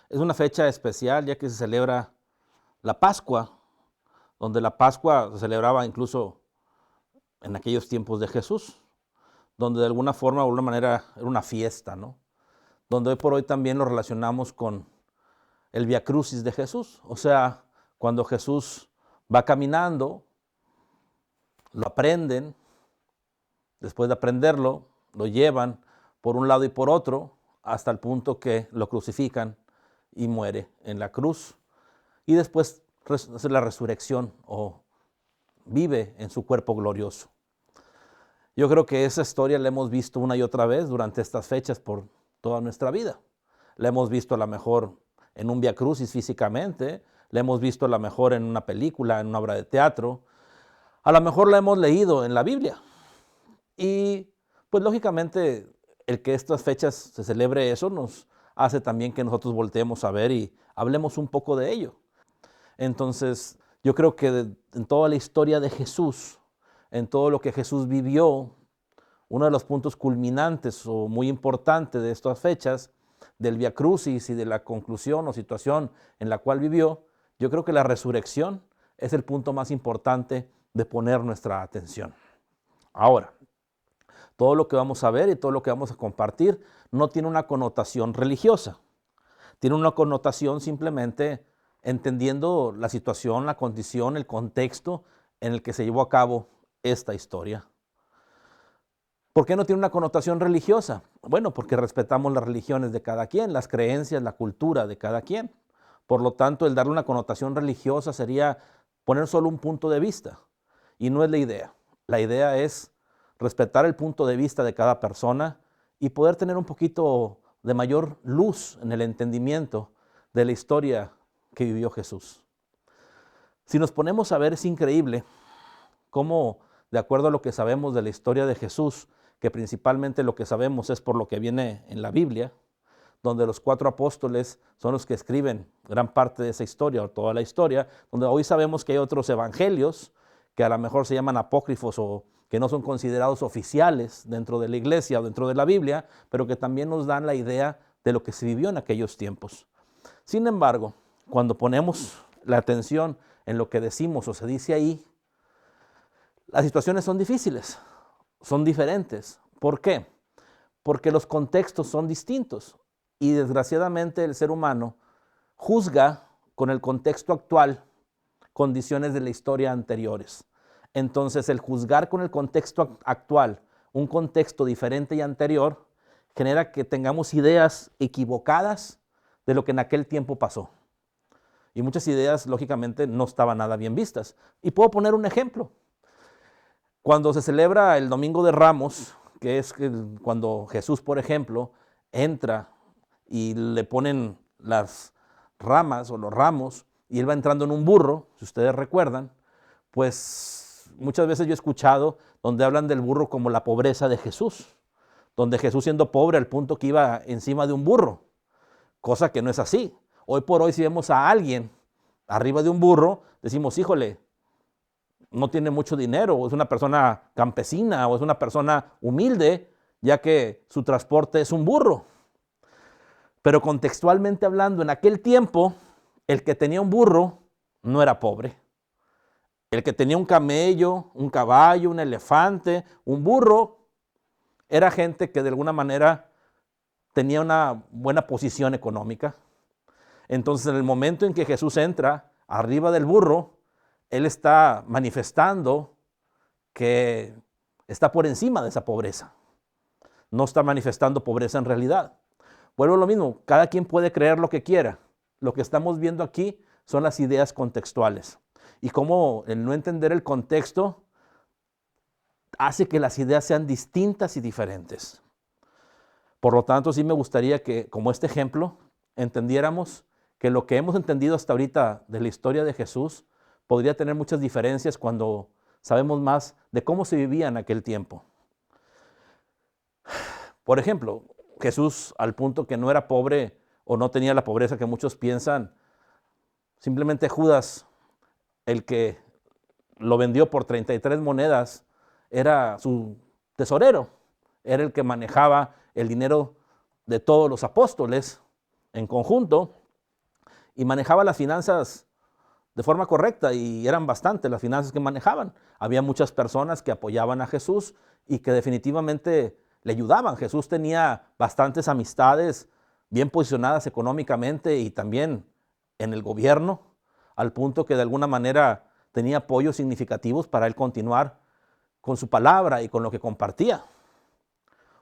Es una fecha especial ya que se celebra la Pascua, donde la Pascua se celebraba incluso en aquellos tiempos de Jesús, donde de alguna forma o de alguna manera era una fiesta, ¿no? Donde hoy por hoy también lo relacionamos con el Vía Crucis de Jesús. O sea, cuando Jesús va caminando, lo aprenden, después de aprenderlo, lo llevan por un lado y por otro, hasta el punto que lo crucifican y muere en la cruz. Y después hace la resurrección o vive en su cuerpo glorioso. Yo creo que esa historia la hemos visto una y otra vez durante estas fechas por toda nuestra vida. La hemos visto a lo mejor en un Vía Crucis físicamente, la hemos visto a lo mejor en una película, en una obra de teatro, a lo mejor la hemos leído en la Biblia. Y pues lógicamente el que estas fechas se celebre eso nos hace también que nosotros volteemos a ver y hablemos un poco de ello. Entonces yo creo que en toda la historia de Jesús, en todo lo que Jesús vivió, uno de los puntos culminantes o muy importante de estas fechas, del Vía Crucis y de la conclusión o situación en la cual vivió, yo creo que la resurrección es el punto más importante de poner nuestra atención. Ahora, todo lo que vamos a ver y todo lo que vamos a compartir no tiene una connotación religiosa, tiene una connotación simplemente entendiendo la situación, la condición, el contexto en el que se llevó a cabo esta historia. ¿Por qué no tiene una connotación religiosa? Bueno, porque respetamos las religiones de cada quien, las creencias, la cultura de cada quien. Por lo tanto, el darle una connotación religiosa sería poner solo un punto de vista. Y no es la idea. La idea es respetar el punto de vista de cada persona y poder tener un poquito de mayor luz en el entendimiento de la historia que vivió Jesús. Si nos ponemos a ver, es increíble cómo, de acuerdo a lo que sabemos de la historia de Jesús, que principalmente lo que sabemos es por lo que viene en la Biblia, donde los 4 apóstoles son los que escriben gran parte de esa historia o toda la historia, donde hoy sabemos que hay otros evangelios que a lo mejor se llaman apócrifos o que no son considerados oficiales dentro de la iglesia o dentro de la Biblia, pero que también nos dan la idea de lo que se vivió en aquellos tiempos. Sin embargo, cuando ponemos la atención en lo que decimos o se dice ahí, las situaciones son difíciles, son diferentes. ¿Por qué? Porque los contextos son distintos y desgraciadamente el ser humano juzga con el contexto actual condiciones de la historia anteriores. Entonces, el juzgar con el contexto actual un contexto diferente y anterior genera que tengamos ideas equivocadas de lo que en aquel tiempo pasó. Y muchas ideas, lógicamente, no estaban nada bien vistas. Y puedo poner un ejemplo. Cuando se celebra el Domingo de Ramos, que es cuando Jesús, por ejemplo, entra y le ponen las ramas o los ramos y él va entrando en un burro, si ustedes recuerdan, pues muchas veces yo he escuchado donde hablan del burro como la pobreza de Jesús, donde Jesús siendo pobre al punto que iba encima de un burro, cosa que no es así. Hoy por hoy si vemos a alguien arriba de un burro, decimos, híjole, no tiene mucho dinero, o es una persona campesina, o es una persona humilde, ya que su transporte es un burro. Pero contextualmente hablando, en aquel tiempo, el que tenía un burro no era pobre. El que tenía un camello, un caballo, un elefante, un burro, era gente que de alguna manera tenía una buena posición económica. Entonces, en el momento en que Jesús entra arriba del burro, él está manifestando que está por encima de esa pobreza. No está manifestando pobreza en realidad. Vuelvo a lo mismo, cada quien puede creer lo que quiera. Lo que estamos viendo aquí son las ideas contextuales. Y cómo el no entender el contexto hace que las ideas sean distintas y diferentes. Por lo tanto, sí me gustaría que, como este ejemplo, entendiéramos que lo que hemos entendido hasta ahorita de la historia de Jesús podría tener muchas diferencias cuando sabemos más de cómo se vivía en aquel tiempo. Por ejemplo, Jesús, al punto que no era pobre o no tenía la pobreza que muchos piensan, simplemente Judas, el que lo vendió por 33 monedas, era su tesorero, era el que manejaba el dinero de todos los apóstoles en conjunto. y manejaba las finanzas de forma correcta, y eran bastantes las finanzas que manejaban. Había muchas personas que apoyaban a Jesús y que definitivamente le ayudaban. Jesús tenía bastantes amistades bien posicionadas económicamente y también en el gobierno, al punto que de alguna manera tenía apoyos significativos para él continuar con su palabra y con lo que compartía.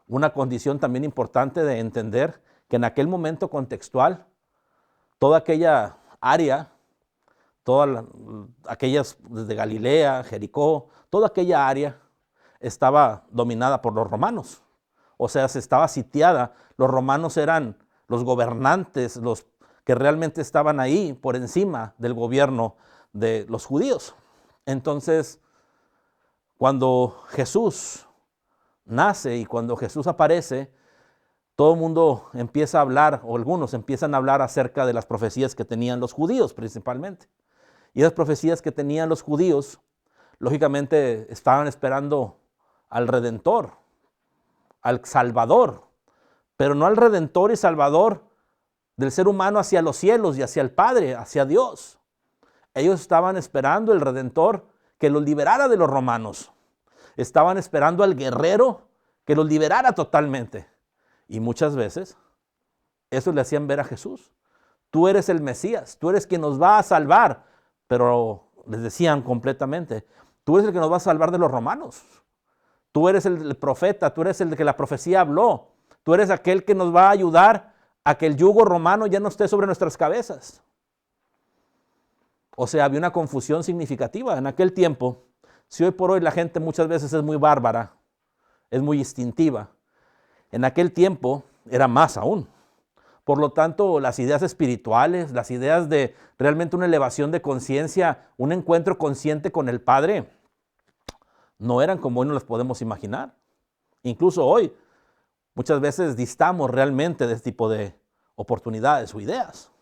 Una condición también importante de entender que en aquel momento contextual, toda aquella área, aquellas desde Galilea, Jericó, toda aquella área estaba dominada por los romanos. O sea, se estaba sitiada. Los romanos eran los gobernantes, los que realmente estaban ahí por encima del gobierno de los judíos. Entonces, cuando Jesús nace y cuando Jesús aparece, todo el mundo empieza a hablar, o algunos empiezan a hablar acerca de las profecías que tenían los judíos principalmente. Y esas profecías que tenían los judíos, lógicamente estaban esperando al Redentor, al Salvador, pero no al Redentor y Salvador del ser humano hacia los cielos y hacia el Padre, hacia Dios. Ellos estaban esperando el Redentor que los liberara de los romanos. Estaban esperando al guerrero que los liberara totalmente. Y muchas veces eso le hacían ver a Jesús. Tú eres el Mesías, tú eres quien nos va a salvar. Pero les decían completamente, tú eres el que nos va a salvar de los romanos. Tú eres el profeta, tú eres el de que la profecía habló. Tú eres aquel que nos va a ayudar a que el yugo romano ya no esté sobre nuestras cabezas. O sea, había una confusión significativa en aquel tiempo. Si hoy por hoy la gente muchas veces es muy bárbara, es muy instintiva, en aquel tiempo era más aún. Por lo tanto, las ideas espirituales, las ideas de realmente una elevación de conciencia, un encuentro consciente con el Padre, no eran como hoy nos las podemos imaginar. Incluso hoy, muchas veces distamos realmente de este tipo de oportunidades o ideas.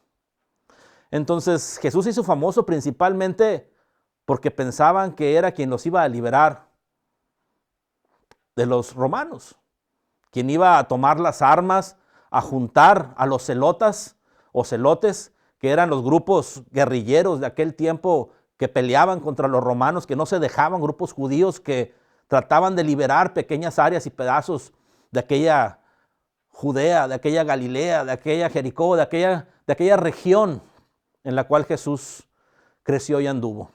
Entonces, Jesús se hizo famoso principalmente porque pensaban que era quien los iba a liberar de los romanos, quien iba a tomar las armas, a juntar a los celotas o celotes, que eran los grupos guerrilleros de aquel tiempo que peleaban contra los romanos, que no se dejaban, grupos judíos que trataban de liberar pequeñas áreas y pedazos de aquella Judea, de aquella Galilea, de aquella Jericó, de aquella región en la cual Jesús creció y anduvo.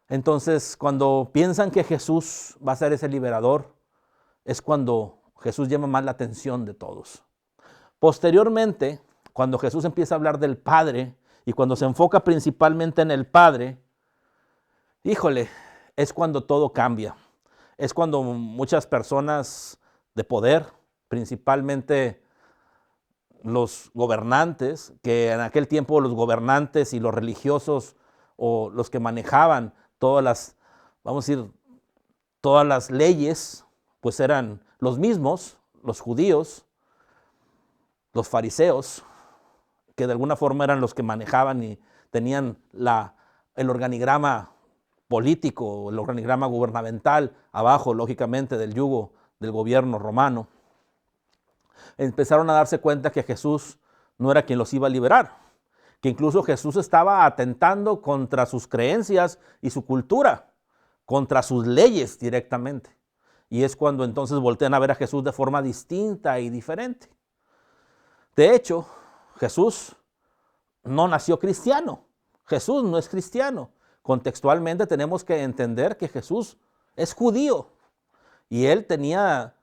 Entonces, cuando piensan que Jesús va a ser ese liberador, es cuando Jesús llama más la atención de todos. Posteriormente, cuando Jesús empieza a hablar del Padre y cuando se enfoca principalmente en el Padre, híjole, es cuando todo cambia. Es cuando muchas personas de poder, principalmente los gobernantes, que en aquel tiempo los gobernantes y los religiosos o los que manejaban todas las, vamos a decir, todas las leyes, pues eran los mismos, los judíos, los fariseos, que de alguna forma eran los que manejaban y tenían el organigrama político, el organigrama gubernamental abajo, lógicamente, del yugo del gobierno romano. Empezaron a darse cuenta que Jesús no era quien los iba a liberar, que incluso Jesús estaba atentando contra sus creencias y su cultura, contra sus leyes directamente. Y es cuando entonces voltean a ver a Jesús de forma distinta y diferente. De hecho, Jesús no nació cristiano. Jesús no es cristiano. Contextualmente tenemos que entender que Jesús es judío. Y él tenía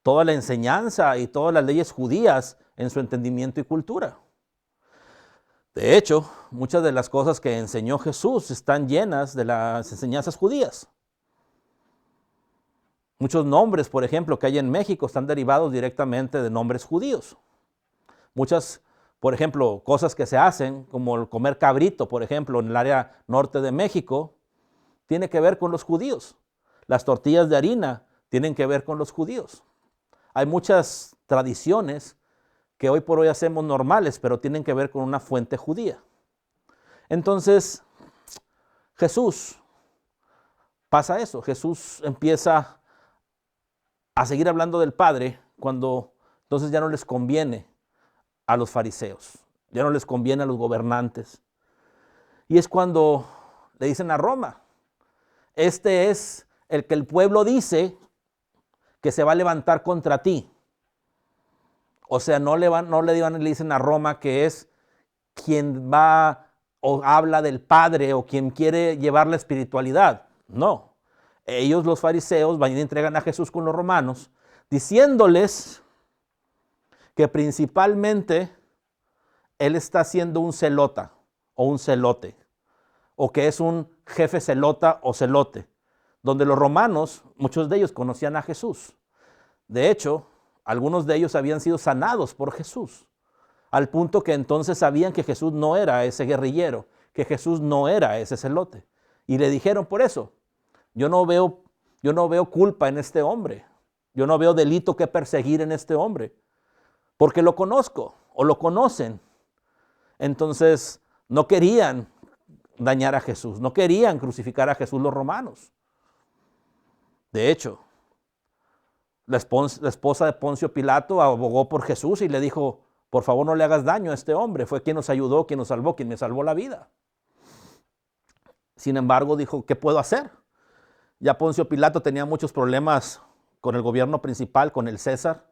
toda la enseñanza y todas las leyes judías en su entendimiento y cultura. De hecho, muchas de las cosas que enseñó Jesús están llenas de las enseñanzas judías. Muchos nombres, por ejemplo, que hay en México están derivados directamente de nombres judíos. Muchas, por ejemplo, cosas que se hacen, como el comer cabrito, por ejemplo, en el área norte de México, tiene que ver con los judíos. Las tortillas de harina tienen que ver con los judíos. Hay muchas tradiciones que hoy por hoy hacemos normales, pero tienen que ver con una fuente judía. Entonces, Jesús pasa eso. Jesús empieza a seguir hablando del Padre cuando entonces ya no les conviene a los fariseos. ya no les conviene a los gobernantes. Y es cuando le dicen a Roma, este es el que el pueblo dice que se va a levantar contra ti. O sea, no le dicen a Roma que es quien va o habla del Padre o quien quiere llevar la espiritualidad. No. Ellos, los fariseos, van y entregan a Jesús con los romanos, diciéndoles que principalmente él está siendo un celota o un celote, o que es un jefe celota o celote, donde los romanos, muchos de ellos conocían a Jesús. De hecho, algunos de ellos habían sido sanados por Jesús, al punto que entonces sabían que Jesús no era ese guerrillero, que Jesús no era ese celote. Y le dijeron por eso, yo no veo culpa en este hombre, yo no veo delito que perseguir en este hombre, porque lo conozco o lo conocen. Entonces no querían dañar a Jesús, no querían crucificar a Jesús los romanos. De hecho, la esposa de Poncio Pilato abogó por Jesús y le dijo, por favor no le hagas daño a este hombre, fue quien nos ayudó, quien nos salvó, quien me salvó la vida. Sin embargo, dijo, ¿qué puedo hacer? Ya Poncio Pilato tenía muchos problemas con el gobierno principal, con el César,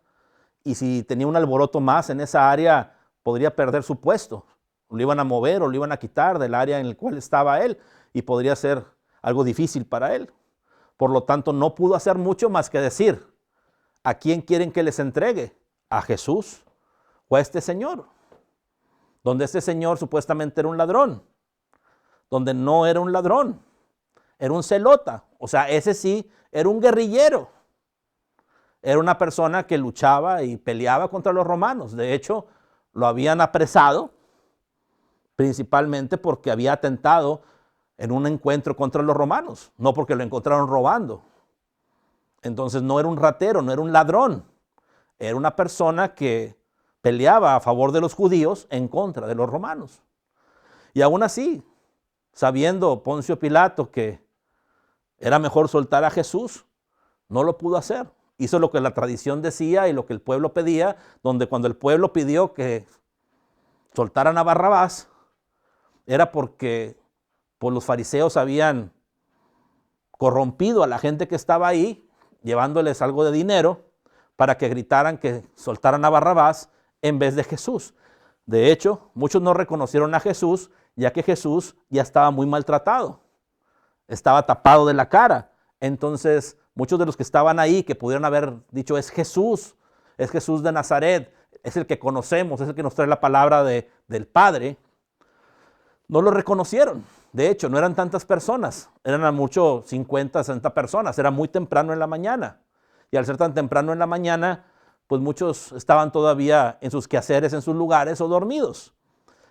y si tenía un alboroto más en esa área, podría perder su puesto. Lo iban a mover o lo iban a quitar del área en el cual estaba él, y podría ser algo difícil para él. Por lo tanto, no pudo hacer mucho más que decir, ¿a quién quieren que les entregue? ¿A Jesús o a este señor? Donde este señor supuestamente era un ladrón, donde no era un ladrón, era un celota. O sea, ese sí era un guerrillero. Era una persona que luchaba y peleaba contra los romanos. De hecho, lo habían apresado principalmente porque había atentado en un encuentro contra los romanos, no porque lo encontraron robando. Entonces no era un ratero, no era un ladrón, era una persona que peleaba a favor de los judíos en contra de los romanos. Y aún así, sabiendo Poncio Pilato que era mejor soltar a Jesús, no lo pudo hacer. Hizo lo que la tradición decía y lo que el pueblo pedía, donde cuando el pueblo pidió que soltaran a Barrabás, era porque los fariseos habían corrompido a la gente que estaba ahí, llevándoles algo de dinero para que gritaran que soltaran a Barrabás en vez de Jesús. De hecho, muchos no reconocieron a Jesús, ya que Jesús ya estaba muy maltratado, estaba tapado de la cara. Entonces, muchos de los que estaban ahí, que pudieron haber dicho, es Jesús de Nazaret, es el que conocemos, es el que nos trae la palabra del Padre, no lo reconocieron. De hecho, no eran tantas personas, eran a mucho 50, 60 personas, era muy temprano en la mañana. Y al ser tan temprano en la mañana, pues muchos estaban todavía en sus quehaceres, en sus lugares o dormidos.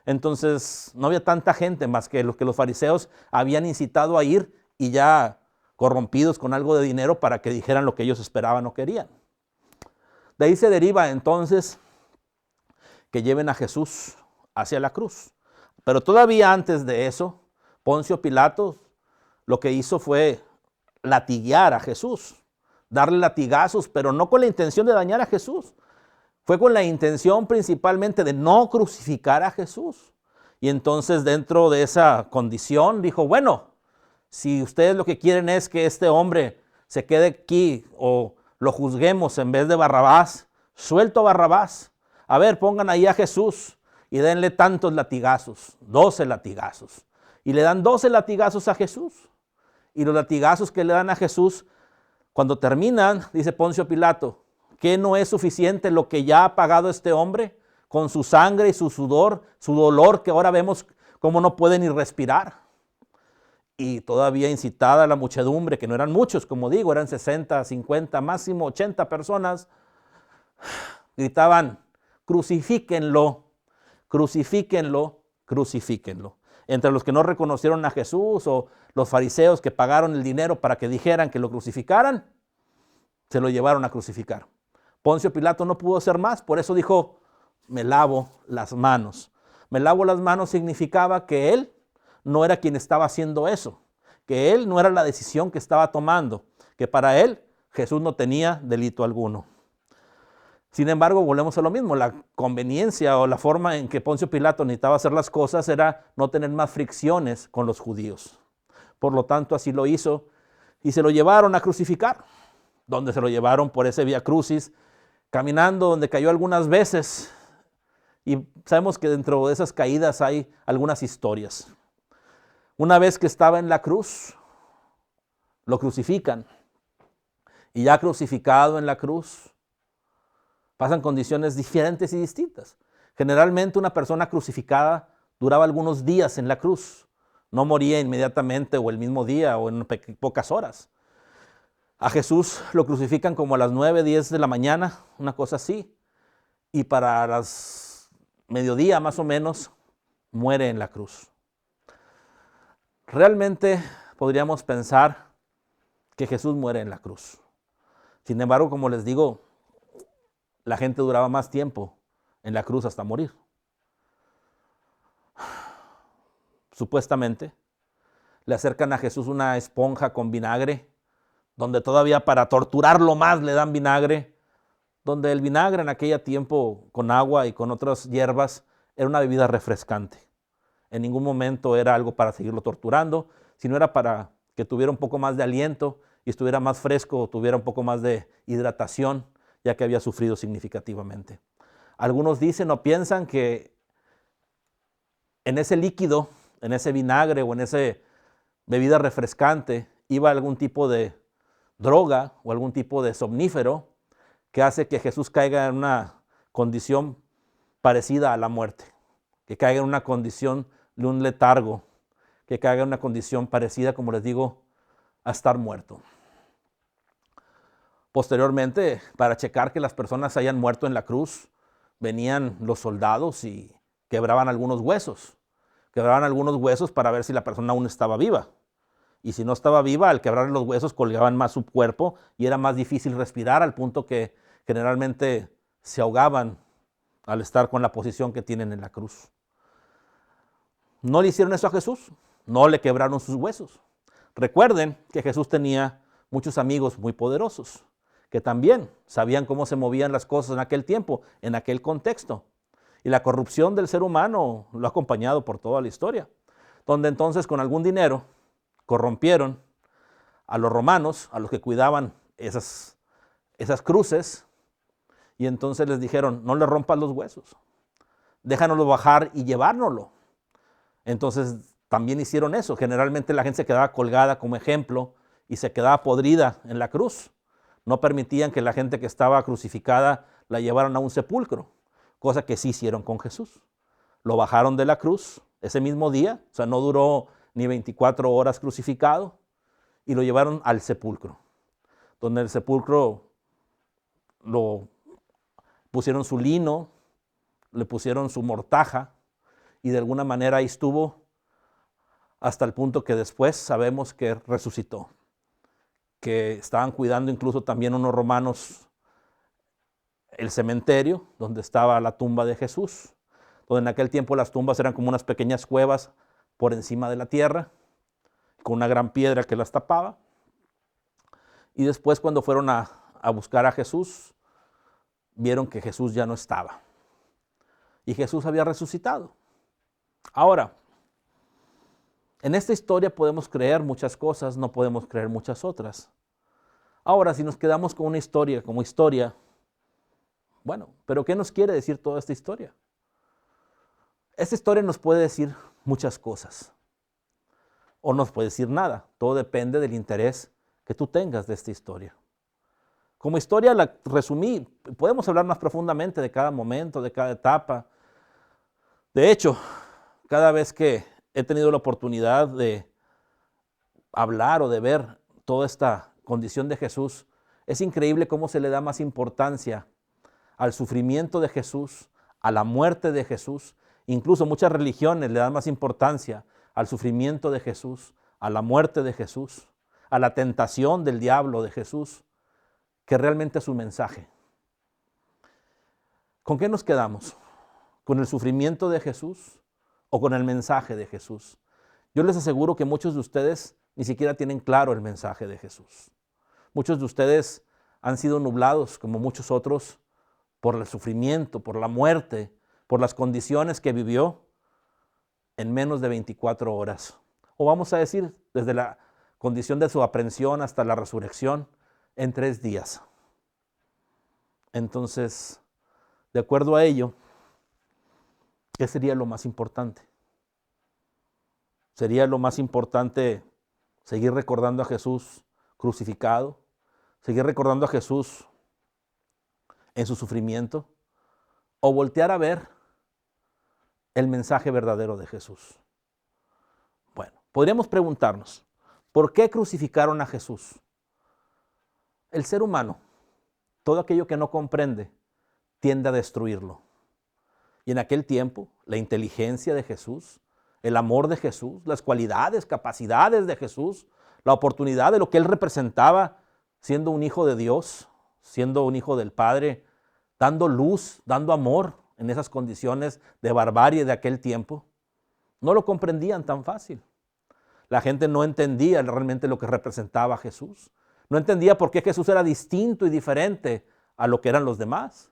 Entonces, no había tanta gente más que los fariseos habían incitado a ir y ya corrompidos con algo de dinero para que dijeran lo que ellos esperaban o querían. De ahí se deriva entonces que lleven a Jesús hacia la cruz. Pero todavía antes de eso, Poncio Pilato lo que hizo fue latiguear a Jesús, darle latigazos, pero no con la intención de dañar a Jesús. Fue con la intención principalmente de no crucificar a Jesús. Y entonces dentro de esa condición dijo, bueno, si ustedes lo que quieren es que este hombre se quede aquí o lo juzguemos en vez de Barrabás, suelto a Barrabás. A ver, pongan ahí a Jesús y denle tantos latigazos, 12 latigazos. Y le dan 12 latigazos a Jesús. Y los latigazos que le dan a Jesús, cuando terminan, dice Poncio Pilato, ¿qué no es suficiente lo que ya ha pagado este hombre con su sangre y su sudor, su dolor, que ahora vemos cómo no puede ni respirar? Y todavía incitada a la muchedumbre, que no eran muchos, como digo, eran 60, 50, máximo 80 personas, gritaban, crucifíquenlo, crucifíquenlo, crucifíquenlo. Entre los que no reconocieron a Jesús o los fariseos que pagaron el dinero para que dijeran que lo crucificaran, se lo llevaron a crucificar. Poncio Pilato no pudo hacer más, por eso dijo, me lavo las manos. Me lavo las manos significaba que él no era quien estaba haciendo eso, que él no era la decisión que estaba tomando, que para él Jesús no tenía delito alguno. Sin embargo, volvemos a lo mismo, la conveniencia o la forma en que Poncio Pilato necesitaba hacer las cosas era no tener más fricciones con los judíos. Por lo tanto, así lo hizo y se lo llevaron a crucificar, donde se lo llevaron por ese Vía Crucis, caminando, donde cayó algunas veces. Y sabemos que dentro de esas caídas hay algunas historias. Una vez que estaba en la cruz, lo crucifican. Y ya crucificado en la cruz, pasan condiciones diferentes y distintas. Generalmente una persona crucificada duraba algunos días en la cruz. No moría inmediatamente o el mismo día o en pocas horas. A Jesús lo crucifican como a las 9, 10 de la mañana, una cosa así. Y para las mediodía más o menos muere en la cruz. Realmente podríamos pensar que Jesús muere en la cruz. Sin embargo, como les digo, la gente duraba más tiempo en la cruz hasta morir. Supuestamente, le acercan a Jesús una esponja con vinagre, donde todavía para torturarlo más le dan vinagre, donde el vinagre en aquel tiempo con agua y con otras hierbas era una bebida refrescante. En ningún momento era algo para seguirlo torturando, sino era para que tuviera un poco más de aliento y estuviera más fresco, tuviera un poco más de hidratación, ya que había sufrido significativamente. Algunos dicen o piensan que en ese líquido, en ese vinagre o en esa bebida refrescante, iba algún tipo de droga o algún tipo de somnífero que hace que Jesús caiga en una condición parecida a la muerte, que caiga en una condición de un letargo, que caiga en una condición parecida, como les digo, a estar muerto. Posteriormente, para checar que las personas hayan muerto en la cruz, venían los soldados y quebraban algunos huesos. Quebraban algunos huesos para ver si la persona aún estaba viva. Y si no estaba viva, al quebrar los huesos colgaban más su cuerpo y era más difícil respirar, al punto que generalmente se ahogaban al estar con la posición que tienen en la cruz. No le hicieron eso a Jesús, no le quebraron sus huesos. Recuerden que Jesús tenía muchos amigos muy poderosos, que también sabían cómo se movían las cosas en aquel tiempo, en aquel contexto. Y la corrupción del ser humano lo ha acompañado por toda la historia, donde entonces con algún dinero corrompieron a los romanos, a los que cuidaban esas cruces, y entonces les dijeron, no le rompas los huesos, déjanoslo bajar y llevárnoslo. Entonces también hicieron eso. Generalmente la gente se quedaba colgada como ejemplo y se quedaba podrida en la cruz. No permitían que la gente que estaba crucificada la llevaran a un sepulcro, cosa que sí hicieron con Jesús. Lo bajaron de la cruz ese mismo día, o sea, no duró ni 24 horas crucificado, y lo llevaron al sepulcro, donde el sepulcro lo pusieron su lino, le pusieron su mortaja, y de alguna manera ahí estuvo hasta el punto que después sabemos que resucitó, que estaban cuidando incluso también unos romanos el cementerio donde estaba la tumba de Jesús, donde en aquel tiempo las tumbas eran como unas pequeñas cuevas por encima de la tierra, con una gran piedra que las tapaba. Y después cuando fueron a buscar a Jesús, vieron que Jesús ya no estaba. Y Jesús había resucitado. Ahora, en esta historia podemos creer muchas cosas, no podemos creer muchas otras. Ahora, si nos quedamos con una historia como historia, bueno, pero ¿qué nos quiere decir toda esta historia? Esta historia nos puede decir muchas cosas, o nos puede decir nada. Todo depende del interés que tú tengas de esta historia. Como historia la resumí, podemos hablar más profundamente de cada momento, de cada etapa. De hecho, cada vez que he tenido la oportunidad de hablar o de ver toda esta condición de Jesús, es increíble cómo se le da más importancia al sufrimiento de Jesús, a la muerte de Jesús. Incluso muchas religiones le dan más importancia al sufrimiento de Jesús, a la muerte de Jesús, a la tentación del diablo de Jesús, que realmente a su mensaje. ¿Con qué nos quedamos? ¿Con el sufrimiento de Jesús o con el mensaje de Jesús? Yo les aseguro que muchos de ustedes ni siquiera tienen claro el mensaje de Jesús. Muchos de ustedes han sido nublados, como muchos otros, por el sufrimiento, por la muerte, por las condiciones que vivió en menos de 24 horas. O vamos a decir, desde la condición de su aprehensión hasta la resurrección, en 3 días. Entonces, de acuerdo a ello, ¿qué sería lo más importante? ¿Sería lo más importante seguir recordando a Jesús crucificado? ¿Seguir recordando a Jesús en su sufrimiento? ¿O voltear a ver el mensaje verdadero de Jesús? Bueno, podríamos preguntarnos, ¿por qué crucificaron a Jesús? El ser humano, todo aquello que no comprende, tiende a destruirlo. Y en aquel tiempo, la inteligencia de Jesús, el amor de Jesús, las cualidades, capacidades de Jesús, la oportunidad de lo que Él representaba, siendo un hijo de Dios, siendo un hijo del Padre, dando luz, dando amor en esas condiciones de barbarie de aquel tiempo, no lo comprendían tan fácil. La gente no entendía realmente lo que representaba Jesús. No entendía por qué Jesús era distinto y diferente a lo que eran los demás.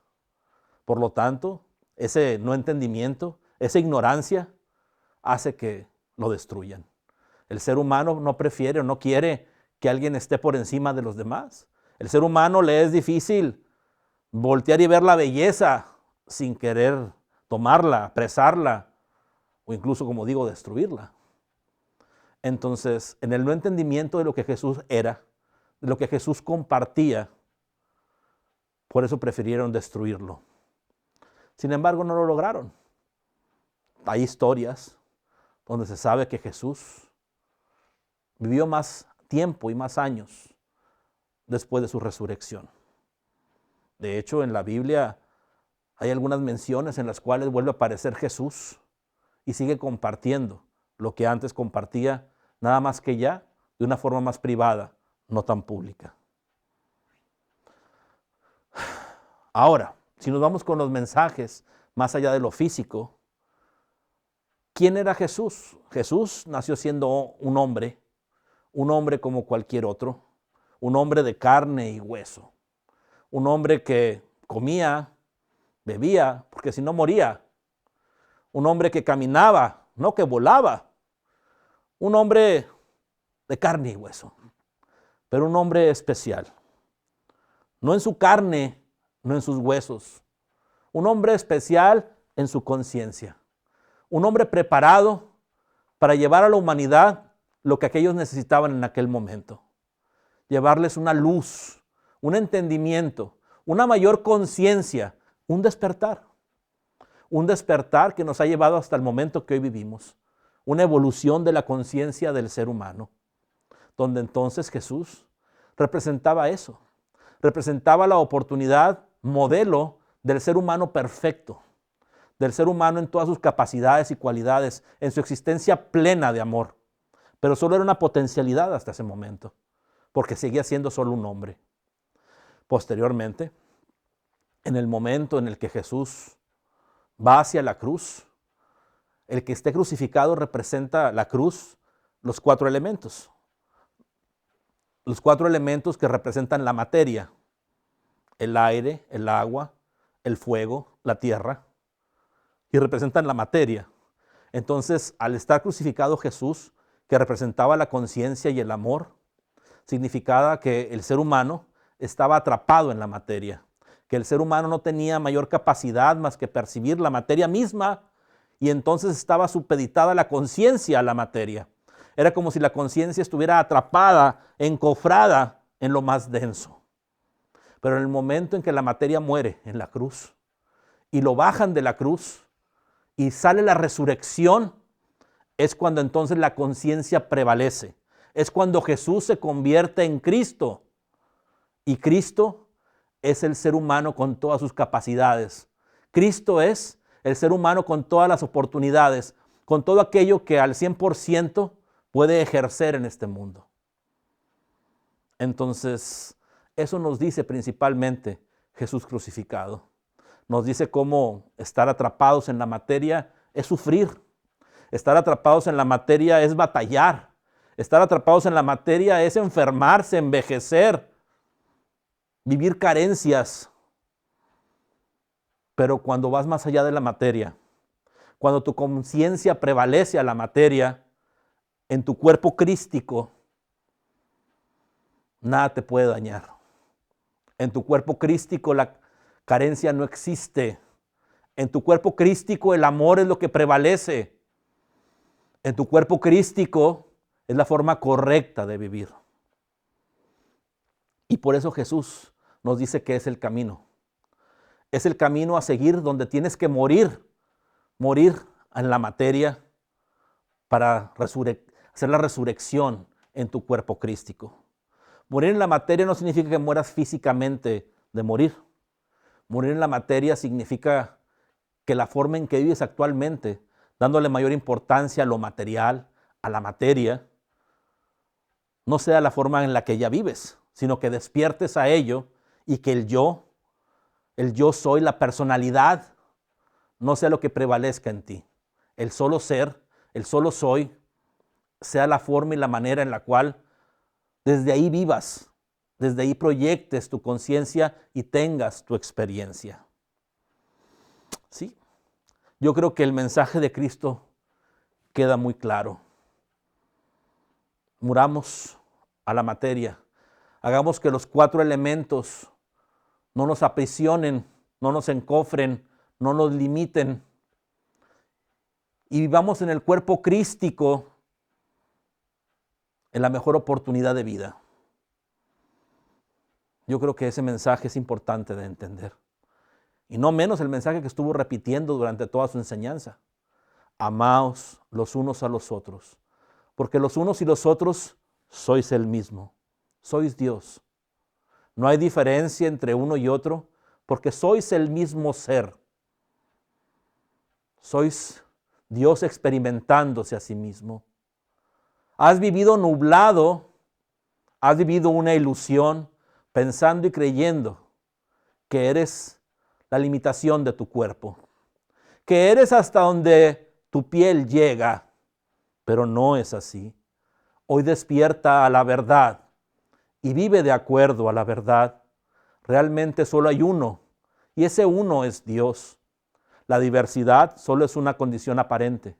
Por lo tanto, ese no entendimiento, esa ignorancia, hace que lo destruyan. El ser humano no prefiere o no quiere que alguien esté por encima de los demás. El ser humano le es difícil voltear y ver la belleza sin querer tomarla, apresarla o incluso, como digo, destruirla. Entonces, en el no entendimiento de lo que Jesús era, de lo que Jesús compartía, por eso prefirieron destruirlo. Sin embargo, no lo lograron. Hay historias donde se sabe que Jesús vivió más tiempo y más años después de su resurrección. De hecho, en la Biblia hay algunas menciones en las cuales vuelve a aparecer Jesús y sigue compartiendo lo que antes compartía, nada más que ya de una forma más privada, no tan pública. Ahora, si nos vamos con los mensajes más allá de lo físico, ¿quién era Jesús? Jesús nació siendo un hombre como cualquier otro, un hombre de carne y hueso, un hombre que comía, bebía, porque si no moría, un hombre que caminaba, no que volaba, un hombre de carne y hueso, pero un hombre especial, no en su carne, no en sus huesos, un hombre especial en su conciencia, un hombre preparado para llevar a la humanidad lo que aquellos necesitaban en aquel momento, llevarles una luz, un entendimiento, una mayor conciencia, un despertar que nos ha llevado hasta el momento que hoy vivimos, una evolución de la conciencia del ser humano, donde entonces Jesús representaba eso, representaba la oportunidad, modelo del ser humano perfecto, del ser humano en todas sus capacidades y cualidades, en su existencia plena de amor, pero solo era una potencialidad hasta ese momento, porque seguía siendo solo un hombre. Posteriormente, en el momento en el que Jesús va hacia la cruz, el que esté crucificado representa la cruz, los 4 elementos. Los 4 elementos que representan la materia: el aire, el agua, el fuego, la tierra, y representan la materia. Entonces, al estar crucificado Jesús, que representaba la conciencia y el amor, significaba que el ser humano estaba atrapado en la materia, que el ser humano no tenía mayor capacidad más que percibir la materia misma, y entonces estaba supeditada la conciencia a la materia. Era como si la conciencia estuviera atrapada, encofrada en lo más denso. Pero en el momento en que la materia muere en la cruz y lo bajan de la cruz y sale la resurrección, es cuando entonces la conciencia prevalece. Es cuando Jesús se convierte en Cristo. Y Cristo es el ser humano con todas sus capacidades. Cristo es el ser humano con todas las oportunidades, con todo aquello que al 100% puede ejercer en este mundo. Entonces, eso nos dice principalmente Jesús crucificado. Nos dice cómo estar atrapados en la materia es sufrir. Estar atrapados en la materia es batallar. Estar atrapados en la materia es enfermarse, envejecer, vivir carencias. Pero cuando vas más allá de la materia, cuando tu conciencia prevalece a la materia, en tu cuerpo crístico, nada te puede dañar. En tu cuerpo crístico la carencia no existe. En tu cuerpo crístico el amor es lo que prevalece. En tu cuerpo crístico es la forma correcta de vivir. Y por eso Jesús nos dice que es el camino. Es el camino a seguir donde tienes que morir en la materia para hacer la resurrección en tu cuerpo crístico. Morir en la materia no significa que mueras físicamente de morir. Morir en la materia significa que la forma en que vives actualmente, dándole mayor importancia a lo material, a la materia, no sea la forma en la que ya vives, sino que despiertes a ello y que el yo soy, la personalidad, no sea lo que prevalezca en ti. El solo ser, el solo soy, sea la forma y la manera en la cual desde ahí vivas, desde ahí proyectes tu conciencia y tengas tu experiencia. ¿Sí? Yo creo que el mensaje de Cristo queda muy claro. Muramos a la materia. Hagamos que los 4 elementos no nos aprisionen, no nos encofren, no nos limiten. Y vivamos en el cuerpo crístico en la mejor oportunidad de vida. Yo creo que ese mensaje es importante de entender. Y no menos el mensaje que estuvo repitiendo durante toda su enseñanza. Amaos los unos a los otros, porque los unos y los otros sois el mismo, sois Dios. No hay diferencia entre uno y otro, porque sois el mismo ser. Sois Dios experimentándose a sí mismo. Has vivido nublado, has vivido una ilusión, pensando y creyendo que eres la limitación de tu cuerpo, que eres hasta donde tu piel llega, pero no es así. Hoy despierta a la verdad y vive de acuerdo a la verdad. Realmente solo hay uno, y ese uno es Dios. La diversidad solo es una condición aparente.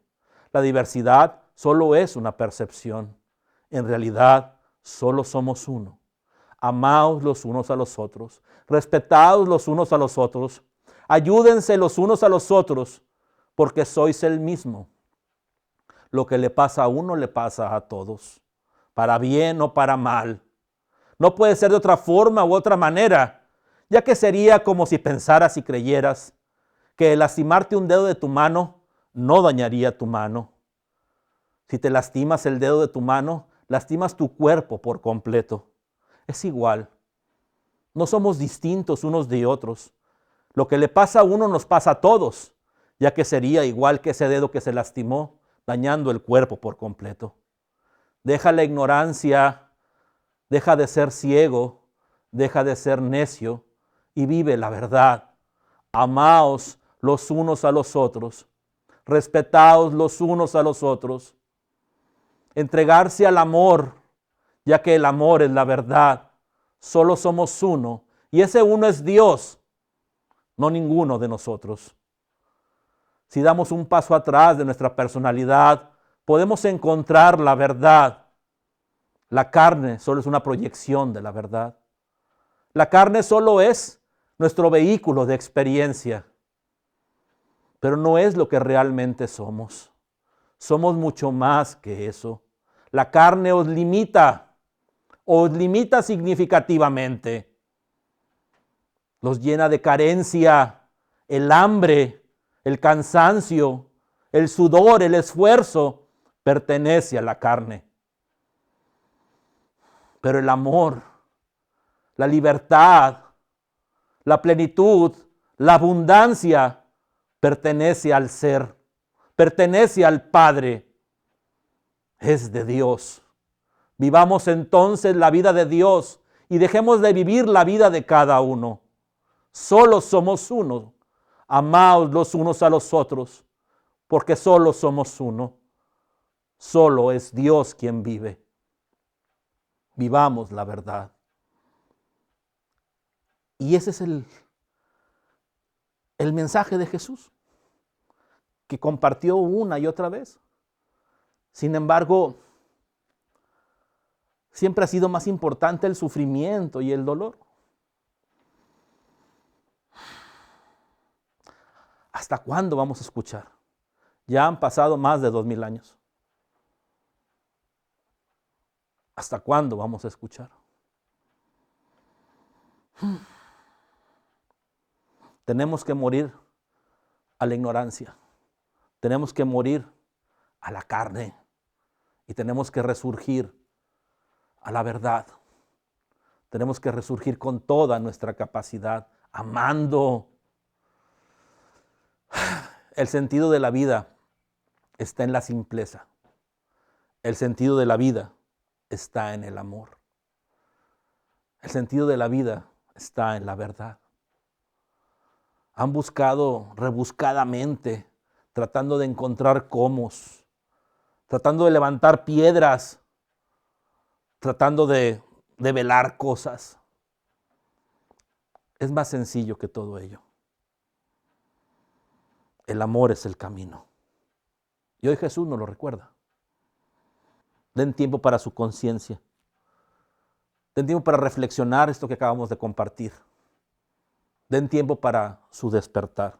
La diversidad solo es una percepción. En realidad, solo somos uno. Amaos los unos a los otros, respetaos los unos a los otros, ayúdense los unos a los otros, porque sois el mismo. Lo que le pasa a uno le pasa a todos, para bien o para mal. No puede ser de otra forma u otra manera, ya que sería como si pensaras y creyeras que el lastimarte un dedo de tu mano no dañaría tu mano. Si te lastimas el dedo de tu mano, lastimas tu cuerpo por completo. Es igual. No somos distintos unos de otros. Lo que le pasa a uno nos pasa a todos, ya que sería igual que ese dedo que se lastimó, dañando el cuerpo por completo. Deja la ignorancia, deja de ser ciego, deja de ser necio y vive la verdad. Amaos los unos a los otros, respetaos los unos a los otros. Entregarse al amor, ya que el amor es la verdad. Solo somos uno y ese uno es Dios, no ninguno de nosotros. Si damos un paso atrás de nuestra personalidad, podemos encontrar la verdad. La carne solo es una proyección de la verdad. La carne solo es nuestro vehículo de experiencia, pero no es lo que realmente somos. Somos mucho más que eso. La carne os limita significativamente. Los llena de carencia, el hambre, el cansancio, el sudor, el esfuerzo, pertenece a la carne. Pero el amor, la libertad, la plenitud, la abundancia, pertenece al ser, pertenece al Padre, es de Dios. Vivamos entonces la vida de Dios y dejemos de vivir la vida de cada uno. Solo somos uno. Amaos los unos a los otros, porque solo somos uno. Solo es Dios quien vive. Vivamos la verdad. Y ese es el mensaje de Jesús, que compartió una y otra vez. Sin embargo, siempre ha sido más importante el sufrimiento y el dolor. ¿Hasta cuándo vamos a escuchar? Ya han pasado más de 2000 años. ¿Hasta cuándo vamos a escuchar? Tenemos que morir a la ignorancia. Tenemos que morir a la carne. Y tenemos que resurgir a la verdad. Tenemos que resurgir con toda nuestra capacidad, amando. El sentido de la vida está en la simpleza. El sentido de la vida está en el amor. El sentido de la vida está en la verdad. Han buscado rebuscadamente, tratando de encontrar cómo, tratando de levantar piedras, tratando de velar cosas. Es más sencillo que todo ello. El amor es el camino. Y hoy Jesús nos lo recuerda. Den tiempo para su conciencia. Den tiempo para reflexionar esto que acabamos de compartir. Den tiempo para su despertar.